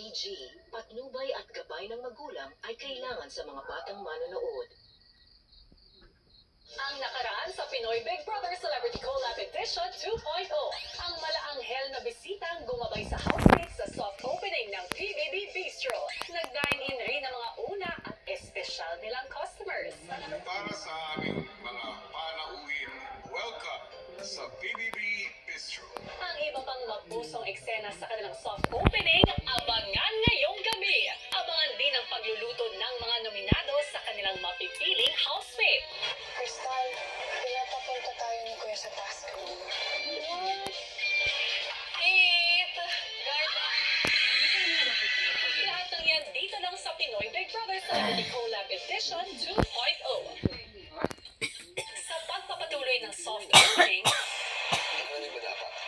PG, patnubay at gabay ng magulang ay kailangan sa mga batang manonood. Ang nakaraan sa Pinoy Big Brother Celebrity Collab Edition 2.0, ang malaanghel na bisitang gumabay sa housemates sa soft opening ng PBB Bistro. Nag-dine-in rin ang mga una at espesyal nilang customers. Para sa aming mga panauhin, welcome sa PBB Bistro. Ang iba pang mapusong eksena sa kanilang soft opening, abangan ngayong gabi. Abangan din ang pagluluto ng mga nominado sa kanilang mapipiling housemate. Crystal, pinapapunta tayo ni Kuya sa task room. Eat! Garda! Lahat ng yan dito lang sa Pinoy Big Brother Celebrity Collab Edition 2.0. Sa pagpapatuloy ng soft opening, Ano ba dapat?